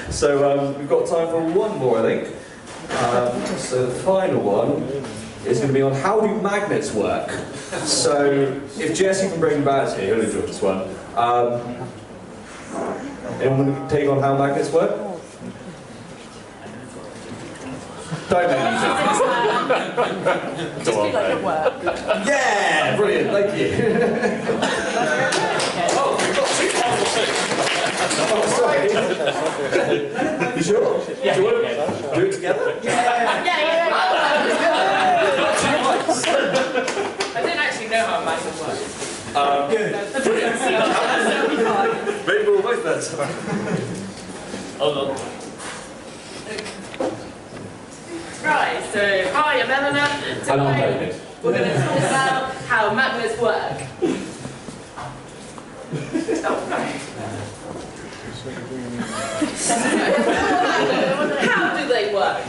So we've got time for one more, I think. So the final one is going to be on how do magnets work. So if Jesse can bring Baz here, he'll enjoy this one. Anyone want to take on how magnets work? Don't make me Just be like at work. Yeah, brilliant, thank you. Oh, we've got two final. Oh, sorry. You sure? Yeah. Do you want to do it together? Yeah. I didn't actually know how magnet works. Good. Brilliant. Maybe we'll both then. Hold on. Right, so hi, I'm Eleanor. And I'm David. We're going to talk about how magnets work. Oh, right. How do they work?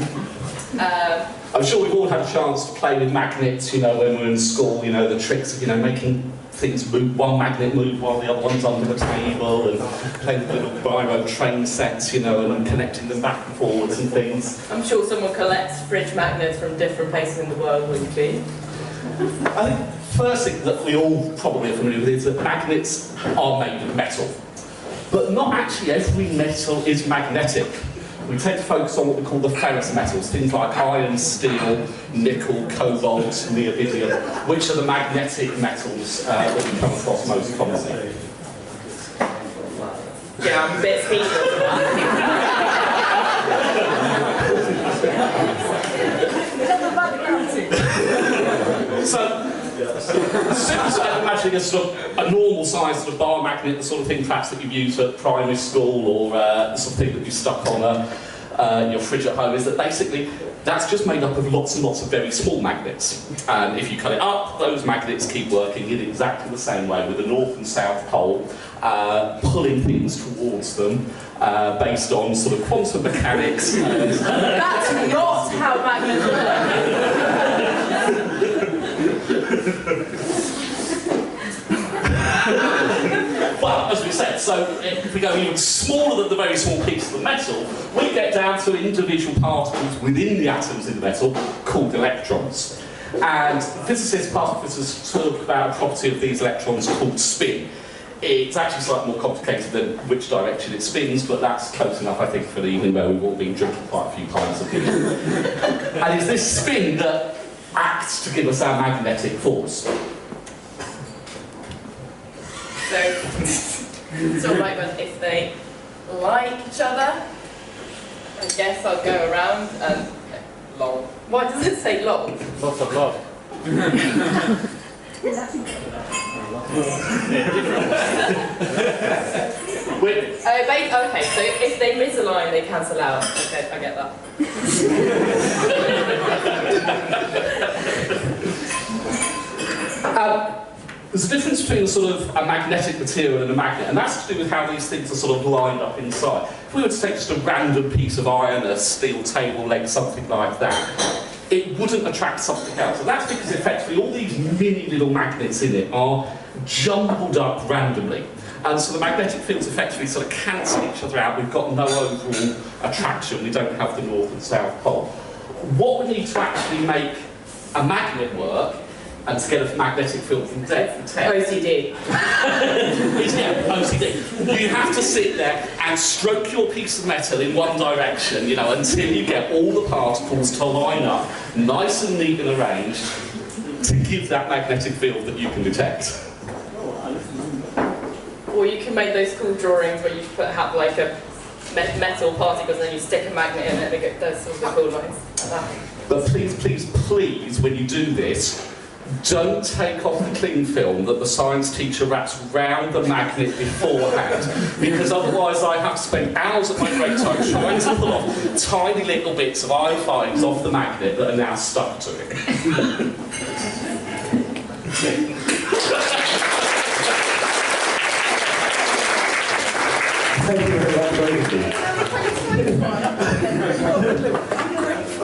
I'm sure we've all had a chance to play with magnets, you know, when we were in school, you know, the tricks of, you know, making things move, one magnet move while the other one's under the table, and playing with little biro train sets, you know, and connecting them back and forwards and things. I'm sure someone collects fridge magnets from different places in the world, wouldn't be? I think the first thing that we all probably are familiar with is that magnets are made of metal. But not actually every metal is magnetic. We tend to focus on what we call the ferrous metals, things like iron, steel, nickel, cobalt, niobium, which are the magnetic metals that we come across most commonly. Yeah, I'm a bit speechless. So, imagining a sort of a normal size sort of bar magnet, the sort of thing perhaps that you use at primary school, or the sort of thing that you stuck on your fridge at home, is that basically that's just made up of lots and lots of very small magnets. And if you cut it up, those magnets keep working in exactly the same way, with the north and south pole pulling things towards them based on sort of quantum mechanics. That's not how magnets work. Well, as we said, so if we go even smaller than the very small piece of the metal, we get down to individual particles within the atoms in the metal called electrons. And physicists, particle physicists, talk about a property of these electrons called spin. It's actually slightly more complicated than which direction it spins, but that's close enough, I think, for the evening where we've all been drinking quite a few pints of beer. And it's this spin that acts to give us our magnetic force. So like if they like each other, I guess I'll go around and lol. Why does it say lol? Lots of love. Okay, so if they misalign, they cancel out. Okay, I get that. There's a difference between sort of a magnetic material and a magnet, and that's to do with how these things are sort of lined up inside. If we were to take just a random piece of iron, a steel table leg, something like that, it wouldn't attract something else. And that's because effectively all these mini little magnets in it are jumbled up randomly. And so the magnetic fields effectively sort of cancel each other out. We've got no overall attraction. We don't have the north and south pole. What we need to actually make a magnet work, and to get a magnetic field from depth to depth. OCD. OCD. You have to sit there and stroke your piece of metal in one direction, you know, until you get all the particles to line up, nice and neat and arranged, to give that magnetic field that you can detect. Or you can make those cool drawings where you have like a metal particles and then you stick a magnet in it and it does sort of cool lines like that. But please, please, please, when you do this, don't take off the cling film that the science teacher wraps round the magnet beforehand, because otherwise I have to spend hours of my break time trying to pull off tiny little bits of I-5s off the magnet that are now stuck to it. Thank you very much.